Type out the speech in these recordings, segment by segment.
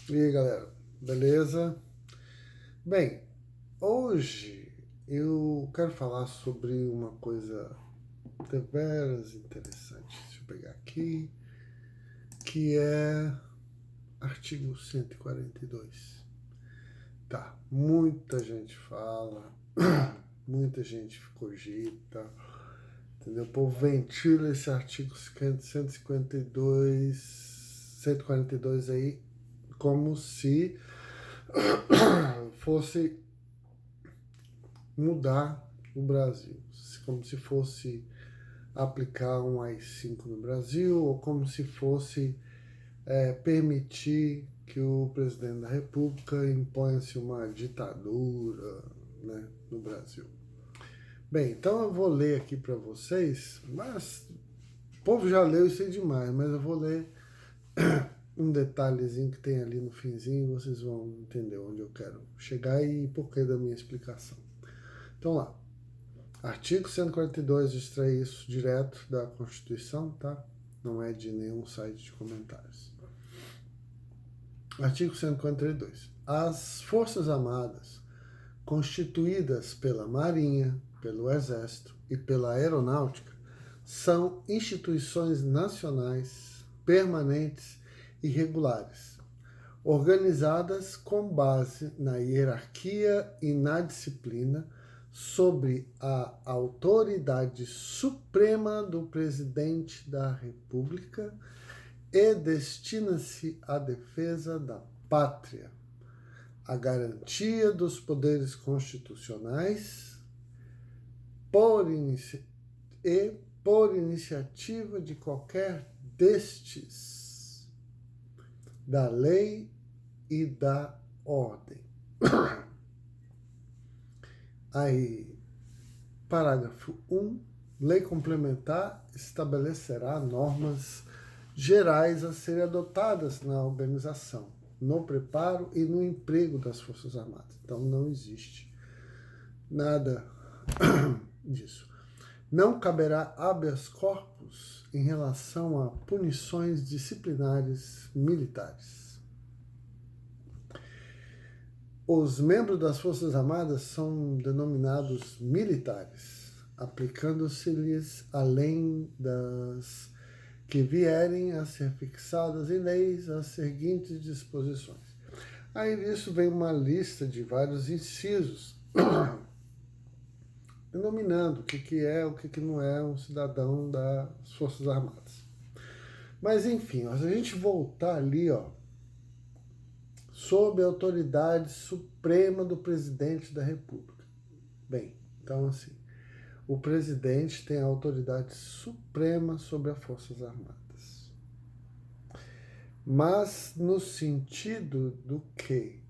E aí, galera, beleza? Bem, hoje eu quero falar sobre uma coisa deveras interessante. Deixa eu pegar aqui, que é artigo 142. Tá, muita gente fala, muita gente cogita, entendeu? O povo ventila esse artigo 152, 142 aí como se fosse mudar o Brasil, como se fosse aplicar um AI-5 no Brasil, ou como se fosse permitir que o presidente da República imponha-se uma ditadura, né, no Brasil. Bem, então eu vou ler aqui para vocês, mas o povo já leu isso aí demais, mas eu vou ler um detalhezinho que tem ali no finzinho e vocês vão entender onde eu quero chegar e porquê da minha explicação. Então lá, artigo 142, extrai isso direto da Constituição, tá? Não é de nenhum site de comentários. Artigo 142. As Forças Armadas, constituídas pela Marinha, pelo Exército e pela Aeronáutica, são instituições nacionais, permanentes e regulares, organizadas com base na hierarquia e na disciplina, sobre a autoridade suprema do Presidente da República e destina-se à defesa da pátria, à garantia dos poderes constitucionais por iniciativa de qualquer destes, da lei e da ordem. Aí, parágrafo 1. Lei complementar estabelecerá normas gerais a serem adotadas na organização, no preparo e no emprego das Forças Armadas. Então, não existe nada disso. Não caberá habeas corpus em relação a punições disciplinares militares. Os membros das Forças Armadas são denominados militares, aplicando-se-lhes, além das que vierem a ser fixadas em leis, as seguintes disposições. Aí disso vem uma lista de vários incisos, denominando o que é, o que não é um cidadão das Forças Armadas. Mas enfim, se a gente voltar ali, sob a autoridade suprema do presidente da República. Bem, então assim, o presidente tem a autoridade suprema sobre as Forças Armadas. Mas no sentido do que?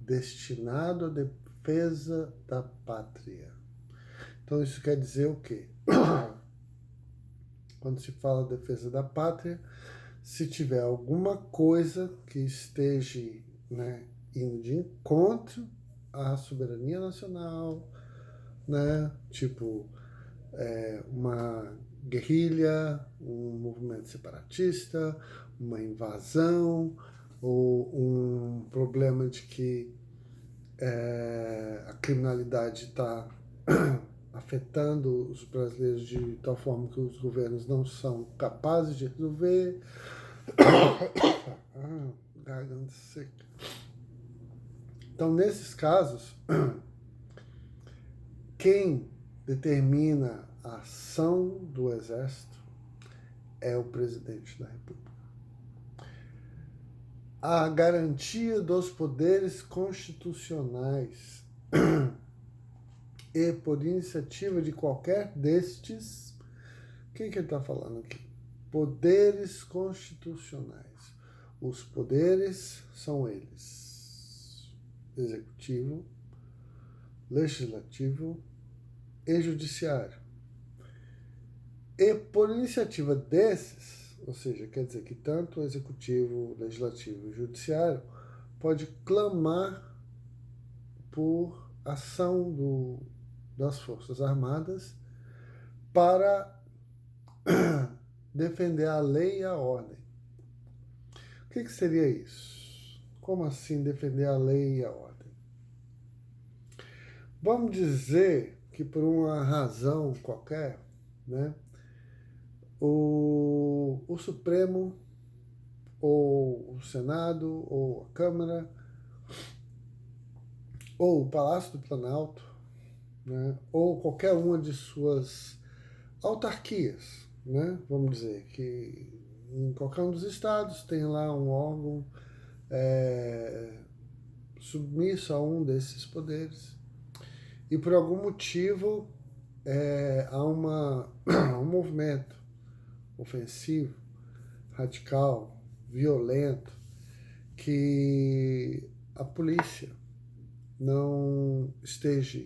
Destinado à defesa da pátria. Então isso quer dizer o quê? Quando se fala defesa da pátria, se tiver alguma coisa que esteja, né, indo de encontro à soberania nacional, né, tipo uma guerrilha, um movimento separatista, uma invasão, ou um problema de que a criminalidade está afetando os brasileiros de tal forma que os governos não são capazes de resolver. Garganta seca. Então, nesses casos, quem determina a ação do Exército é o presidente da República. A garantia dos poderes constitucionais e por iniciativa de qualquer destes, o que ele está falando aqui? Poderes constitucionais. Os poderes são eles: executivo, legislativo e judiciário. E por iniciativa desses, ou seja, quer dizer que tanto o executivo, o legislativo e o judiciário pode clamar por ação das Forças Armadas para defender a lei e a ordem. O que seria isso? Como assim defender a lei e a ordem? Vamos dizer que por uma razão qualquer, né, o Supremo, ou o Senado, ou a Câmara, ou o Palácio do Planalto, né, ou qualquer uma de suas autarquias, né, vamos dizer, que em qualquer um dos estados tem lá um órgão submisso a um desses poderes, e por algum motivo há um movimento ofensivo, radical, violento, que a polícia não esteja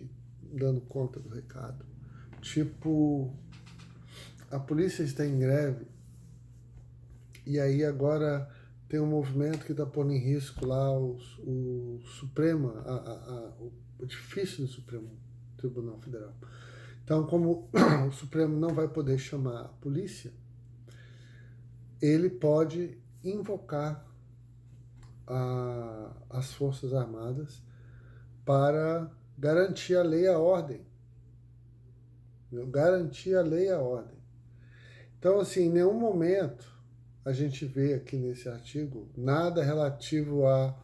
dando conta do recado. Tipo, a polícia está em greve e aí agora tem um movimento que está pondo em risco lá o Supremo, o edifício do Supremo Tribunal Federal. Então, como o Supremo não vai poder chamar a polícia, ele pode invocar as Forças Armadas para garantir a lei e a ordem. Garantir a lei e a ordem. Então, assim, em nenhum momento a gente vê aqui nesse artigo nada relativo a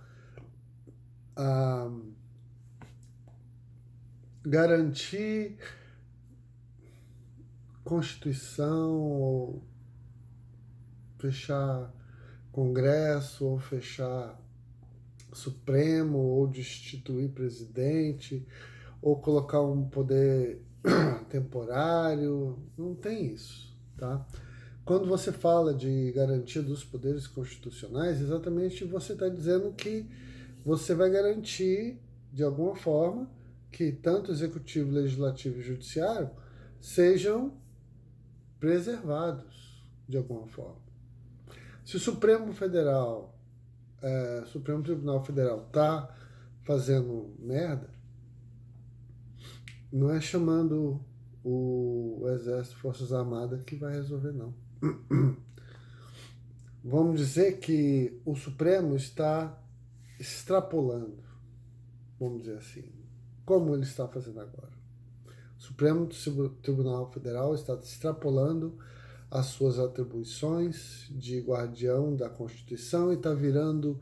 garantir Constituição, ou fechar Congresso, ou fechar Supremo, ou destituir presidente, ou colocar um poder temporário. Não tem isso, tá? Quando você fala de garantia dos poderes constitucionais, exatamente você está dizendo que você vai garantir, de alguma forma, que tanto o executivo, legislativo e judiciário sejam preservados, de alguma forma. Se o Supremo Tribunal Federal está fazendo merda, não é chamando o Exército, Forças Armadas que vai resolver, não. Vamos dizer que o Supremo está extrapolando, vamos dizer assim, como ele está fazendo agora. O Supremo Tribunal Federal está extrapolando as suas atribuições de guardião da Constituição e está virando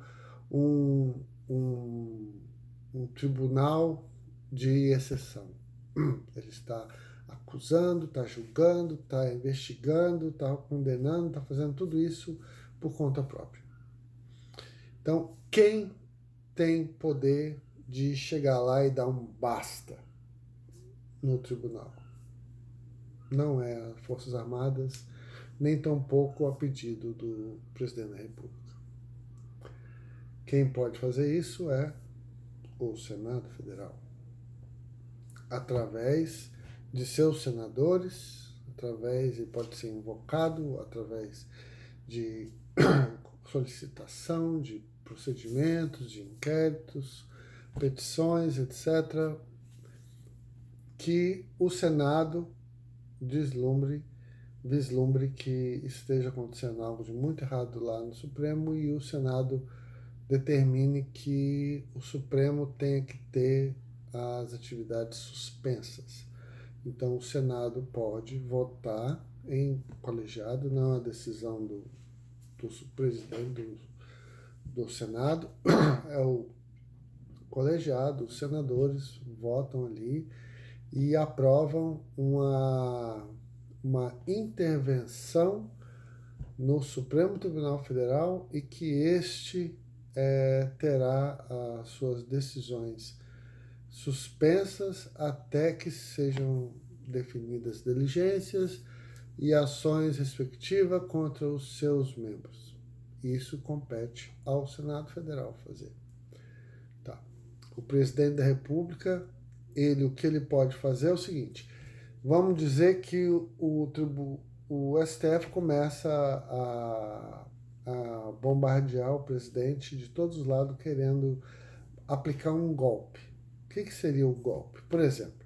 um tribunal de exceção. Ele está acusando, está julgando, está investigando, está condenando, está fazendo tudo isso por conta própria. Então, quem tem poder de chegar lá e dar um basta no tribunal? Não é as Forças Armadas, nem tampouco a pedido do presidente da República. Quem pode fazer isso é o Senado Federal, através de seus senadores, e pode ser invocado através de solicitação de procedimentos, de inquéritos, petições, etc., que o Senado vislumbre que esteja acontecendo algo de muito errado lá no Supremo e o Senado determine que o Supremo tenha que ter as atividades suspensas. Então, o Senado pode votar em colegiado, não a decisão do presidente do Senado, é o colegiado, os senadores votam ali e aprovam uma intervenção no Supremo Tribunal Federal e que este terá as suas decisões suspensas até que sejam definidas diligências e ações respectivas contra os seus membros. Isso compete ao Senado Federal fazer. Tá. O presidente da República, o que ele pode fazer é o seguinte: vamos dizer que o STF começa a bombardear o presidente de todos os lados, querendo aplicar um golpe. O que seria o golpe? Por exemplo,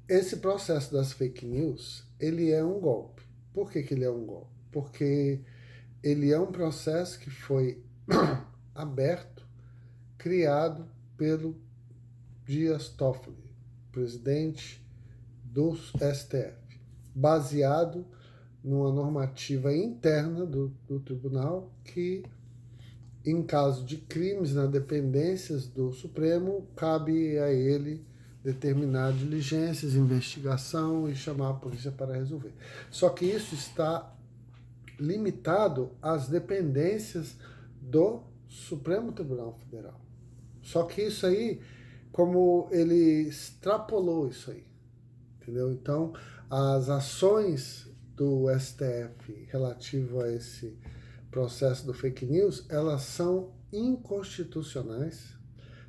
esse processo das fake news, ele é um golpe. Por que ele é um golpe? Porque ele é um processo que foi aberto criado pelo Dias Toffoli, presidente do STF, baseado numa normativa interna do tribunal que, em caso de crimes nas dependências do Supremo, cabe a ele determinar diligências, investigação e chamar a polícia para resolver. Só que isso está limitado às dependências do Supremo Tribunal Federal. Só que isso aí, como ele extrapolou isso aí, entendeu? Então, as ações do STF relativo a esse processo do fake news, elas são inconstitucionais,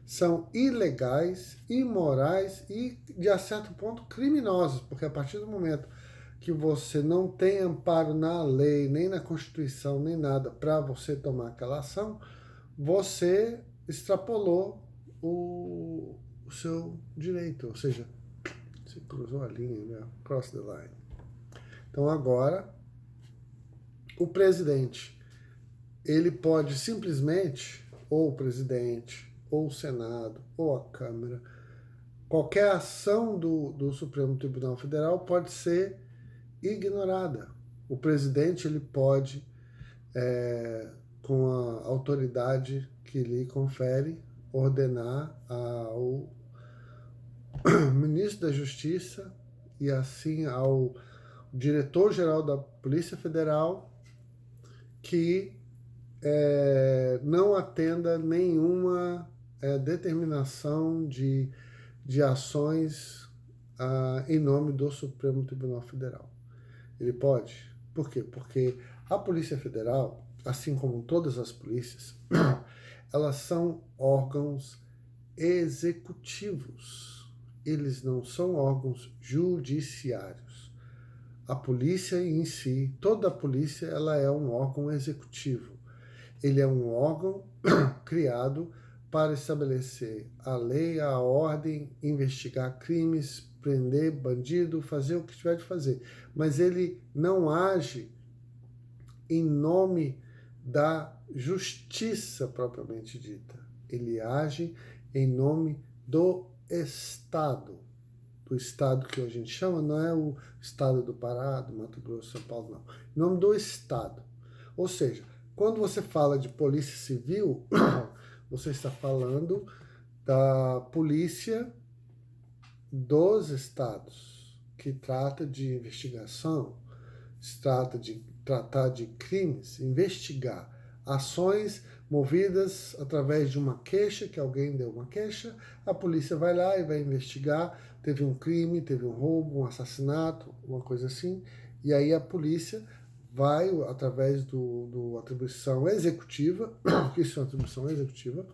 são ilegais, imorais e, de certo ponto, criminosas, porque a partir do momento que você não tem amparo na lei, nem na Constituição, nem nada para você tomar aquela ação, você extrapolou o seu direito, ou seja, você cruzou a linha, né? Cross the line. Então agora, o presidente, ele pode simplesmente, ou o presidente, ou o Senado, ou a Câmara, qualquer ação do Supremo Tribunal Federal pode ser ignorada. O presidente, ele pode, com a autoridade que lhe confere, ordenar ao ministro da Justiça e assim ao diretor-geral da Polícia Federal que não atenda nenhuma determinação de ações em nome do Supremo Tribunal Federal. Ele pode. Por quê? Porque a Polícia Federal, assim como todas as polícias, elas são órgãos executivos. Eles não são órgãos judiciários. A polícia em si, toda a polícia, ela é um órgão executivo. Ele é um órgão criado para estabelecer a lei, a ordem, investigar crimes, prender bandido, fazer o que tiver de fazer. Mas ele não age em nome da justiça propriamente dita. Ele age em nome do Estado. Do Estado que a gente chama, não é o Estado do Pará, do Mato Grosso, São Paulo, não. Em nome do Estado. Ou seja, quando você fala de polícia civil, você está falando da polícia dos estados, que trata de investigação, trata de tratar de crimes, investigar ações movidas através de uma queixa, que alguém deu uma queixa, a polícia vai lá e vai investigar, teve um crime, teve um roubo, um assassinato, uma coisa assim, e aí a polícia vai, através do atribuição executiva, que isso é uma atribuição executiva,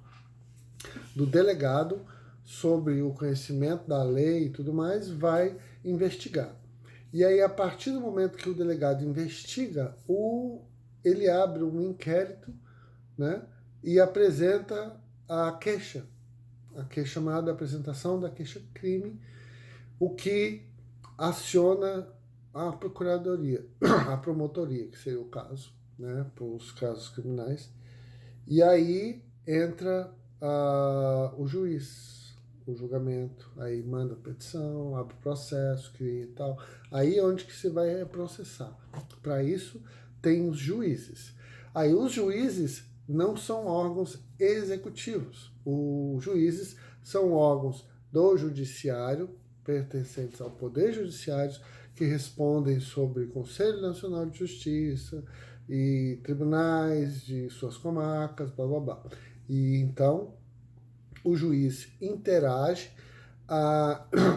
do delegado, sobre o conhecimento da lei e tudo mais, vai investigar. E aí, a partir do momento que o delegado investiga, ele abre um inquérito, né, e apresenta a queixa chamada apresentação da queixa-crime, o que aciona a procuradoria, a promotoria, que seria o caso, né, para os casos criminais. E aí entra o juiz, o julgamento, aí manda a petição, abre o processo, cria e tal. Aí é onde que se vai processar. Para isso, tem os juízes. Aí os juízes não são órgãos executivos. Os juízes são órgãos do judiciário, pertencentes ao Poder Judiciário, que respondem sobre Conselho Nacional de Justiça e tribunais de suas comarcas, blá blá blá. E então o juiz interage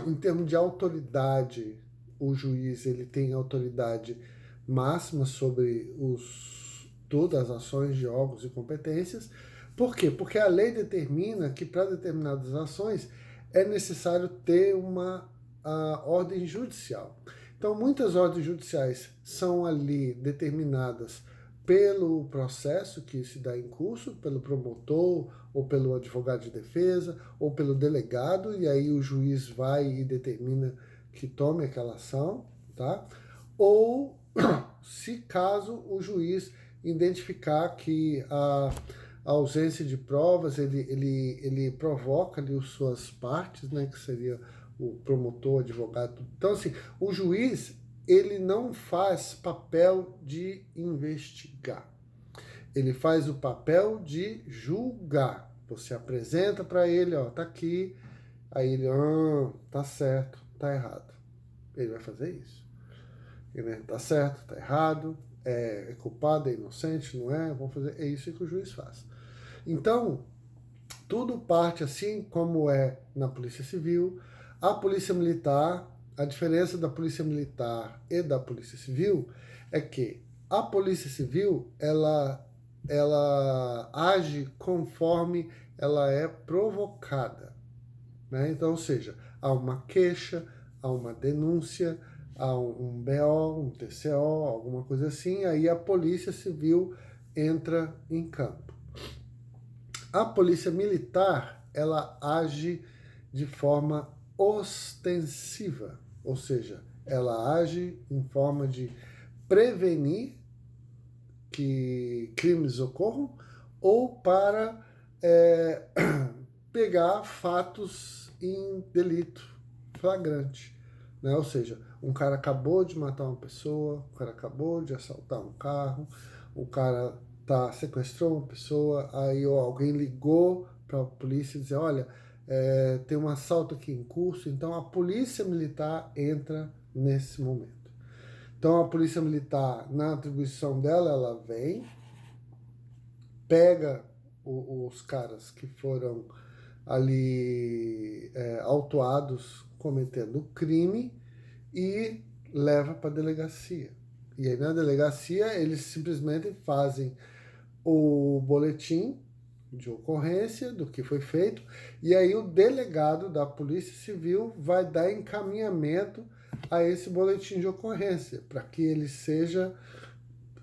em termos de autoridade. O juiz ele tem autoridade máxima sobre todas as ações de órgãos e competências. Por quê? Porque a lei determina que para determinadas ações é necessário ter uma ordem judicial. Então, muitas ordens judiciais são ali determinadas pelo processo que se dá em curso, pelo promotor, ou pelo advogado de defesa, ou pelo delegado, e aí o juiz vai e determina que tome aquela ação, tá? Ou, se caso o juiz identificar que a ausência de provas, ele provoca ali as suas partes, né, que seria o promotor, o advogado. Então, assim, o juiz, ele não faz papel de investigar. Ele faz o papel de julgar. Você apresenta para ele, ó, tá aqui, aí ele, tá certo, tá errado. Ele vai fazer isso. Ele, tá certo, tá errado, é culpado, é inocente, não é? Vamos fazer, é isso que o juiz faz. Então, tudo parte assim como é na Polícia Civil. A Polícia Militar, a diferença da Polícia Militar e da Polícia Civil é que a Polícia Civil, ela age conforme ela é provocada, né? Então, ou seja, há uma queixa, há uma denúncia, há um BO, um TCO, alguma coisa assim, aí a Polícia Civil entra em campo. A Polícia Militar, ela age de forma ostensiva, ou seja, ela age em forma de prevenir que crimes ocorram ou para pegar fatos em delito flagrante, né? Ou seja, um cara acabou de matar uma pessoa, um cara acabou de assaltar um carro, o cara sequestrou uma pessoa, aí alguém ligou para a polícia e dizer, olha, tem um assalto aqui em curso, então a polícia militar entra nesse momento. Então a polícia militar, na atribuição dela, ela vem, pega os caras que foram ali autuados cometendo crime e leva para a delegacia. E aí na delegacia eles simplesmente fazem o boletim de ocorrência do que foi feito, e aí o delegado da Polícia Civil vai dar encaminhamento a esse boletim de ocorrência, para que ele seja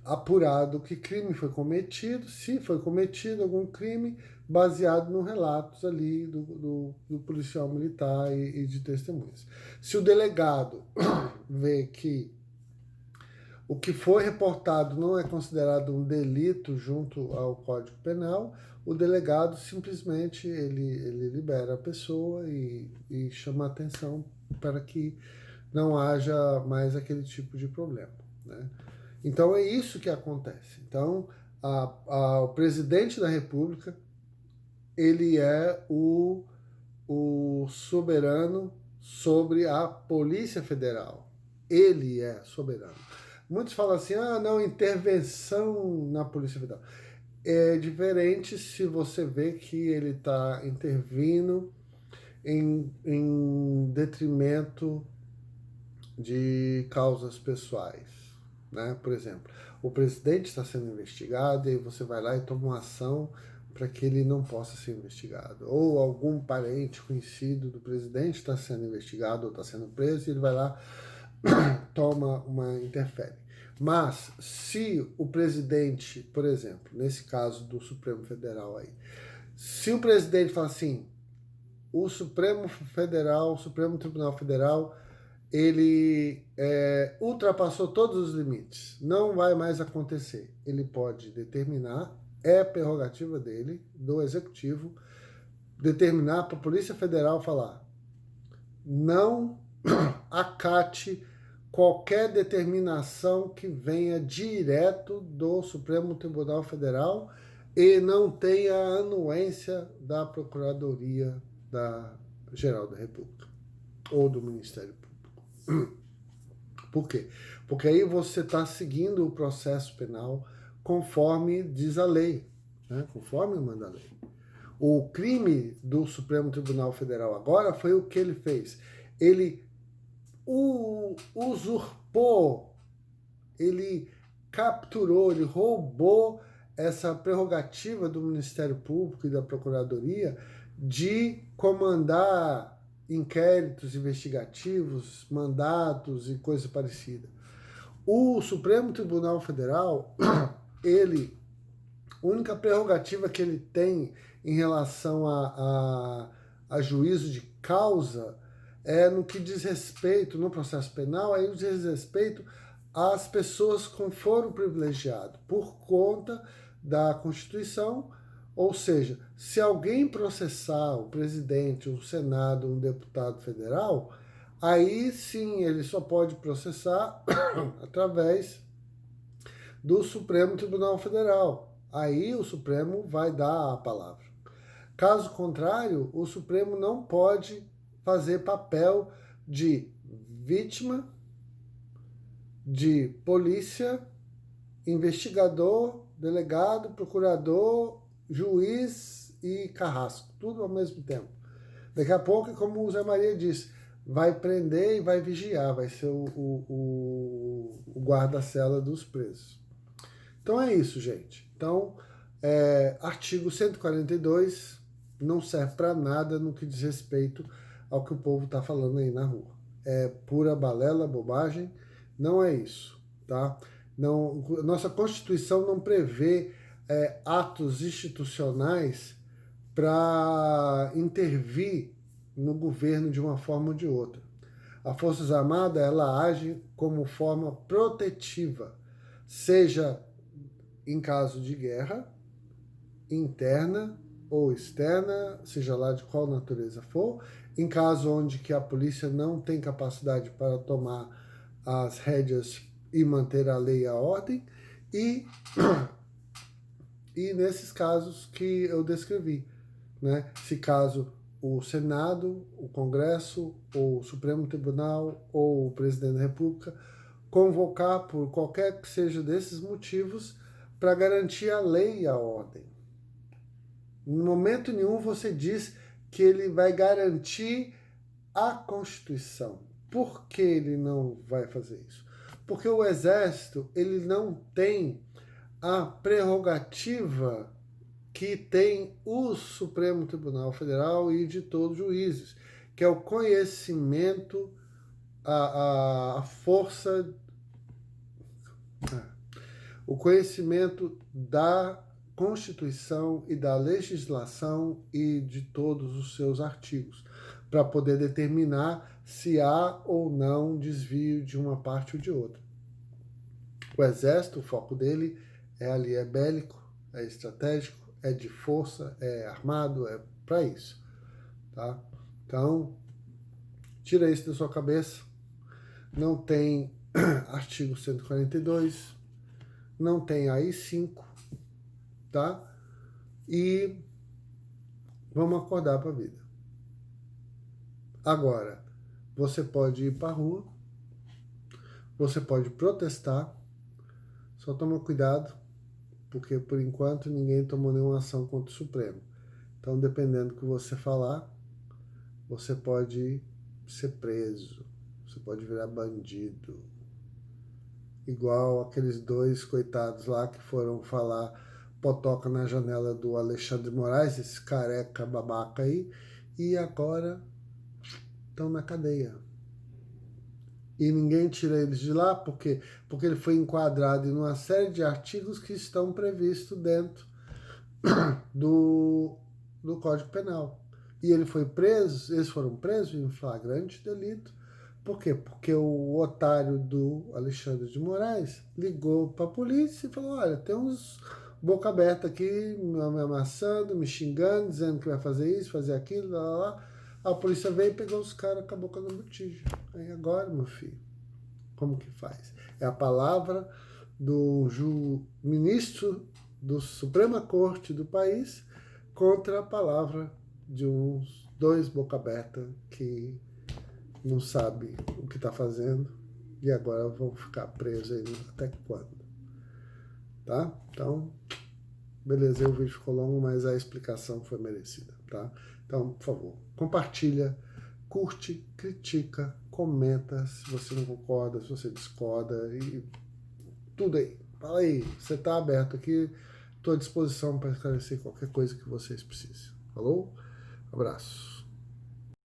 apurado que crime foi cometido, se foi cometido algum crime, baseado nos relatos ali do policial militar e de testemunhas. Se o delegado vê que o que foi reportado não é considerado um delito junto ao Código Penal, o delegado simplesmente ele libera a pessoa e chama a atenção para que não haja mais aquele tipo de problema, né? Então é isso que acontece. Então o presidente da República, ele é o soberano sobre a Polícia Federal. Ele é soberano. Muitos falam assim, não, intervenção na Polícia Federal. É diferente se você vê que ele está intervindo em detrimento de causas pessoais, né? Por exemplo, o presidente está sendo investigado e você vai lá e toma uma ação para que ele não possa ser investigado. Ou algum parente conhecido do presidente está sendo investigado ou está sendo preso e ele vai lá toma interfere. Mas se o presidente, por exemplo, nesse caso do Supremo Federal aí, se o presidente fala assim, o Supremo Tribunal Federal, ele ultrapassou todos os limites, não vai mais acontecer. Ele pode determinar, é prerrogativa dele, do Executivo, determinar para a Polícia Federal falar, não acate qualquer determinação que venha direto do Supremo Tribunal Federal e não tenha a anuência da Procuradoria Geral da República ou do Ministério Público. Por quê? Porque aí você está seguindo o processo penal conforme diz a lei, né? Conforme manda a lei. O crime do Supremo Tribunal Federal agora foi o que ele fez. Ele usurpou, ele capturou, ele roubou essa prerrogativa do Ministério Público e da Procuradoria de comandar inquéritos investigativos, mandatos e coisa parecida. O Supremo Tribunal Federal, a única prerrogativa que ele tem em relação a juízo de causa é no que diz respeito, no processo penal, aí diz respeito às pessoas com foro privilegiado, por conta da Constituição Ou seja, se alguém processar o presidente, o Senado, um deputado federal, aí sim ele só pode processar através do Supremo Tribunal Federal. Aí o Supremo vai dar a palavra. Caso contrário, o Supremo não pode fazer papel de vítima, de polícia, investigador, delegado, procurador, juiz e carrasco, tudo ao mesmo tempo. Daqui a pouco, como o Zé Maria disse, vai prender e vai vigiar, vai ser o guarda-cela dos presos. Então é isso, gente. Então, artigo 142 não serve para nada no que diz respeito ao que o povo está falando aí na rua. É pura balela, bobagem, não é isso, tá? Não, nossa Constituição não prevê atos institucionais para intervir no governo de uma forma ou de outra. A Forças Armadas, ela age como forma protetiva, seja em caso de guerra, interna ou externa, seja lá de qual natureza for, em caso onde que a polícia não tem capacidade para tomar as rédeas e manter a lei e a ordem, e nesses casos que eu descrevi, né? Se caso o Senado, o Congresso, ou o Supremo Tribunal ou o Presidente da República convocar por qualquer que seja desses motivos para garantir a lei e a ordem. Em momento nenhum você diz que ele vai garantir a Constituição. Por que ele não vai fazer isso? Porque o Exército ele não tem a prerrogativa que tem o Supremo Tribunal Federal e de todos os juízes, que é o conhecimento, a força, o conhecimento da Constituição e da legislação e de todos os seus artigos, para poder determinar se há ou não desvio de uma parte ou de outra. O Exército, o foco dele é bélico, é estratégico, é de força, é armado, é para isso, tá? Então, tira isso da sua cabeça. Não tem artigo 142, não tem AI-5, tá? E vamos acordar para a vida. Agora, você pode ir para a rua, você pode protestar, só toma cuidado, porque por enquanto ninguém tomou nenhuma ação contra o Supremo. Então, dependendo do que você falar, você pode ser preso, você pode virar bandido. Igual aqueles dois coitados lá que foram falar potoca na janela do Alexandre Moraes, esse careca babaca aí, e agora estão na cadeia. E ninguém tira eles de lá, porque ele foi enquadrado em uma série de artigos que estão previstos dentro do Código Penal. E ele foi preso, eles foram presos em flagrante delito. Por quê? Porque o otário do Alexandre de Moraes ligou para a polícia e falou, olha, tem uns boca aberta aqui, me amassando, me xingando, dizendo que vai fazer isso, fazer aquilo, lá, lá, lá. A polícia veio e pegou os caras com a boca no botija. Aí agora, meu filho, como que faz? É a palavra do ministro do Suprema Corte do país contra a palavra de uns dois boca aberta que não sabe o que está fazendo e agora vão ficar presos aí até quando, tá? Então, beleza, o vídeo ficou longo, mas a explicação foi merecida, tá? Então, por favor, compartilha, curte, critica, comenta se você não concorda, se você discorda e tudo aí. Fala aí, você está aberto aqui, estou à disposição para esclarecer qualquer coisa que vocês precisem. Falou? Abraço.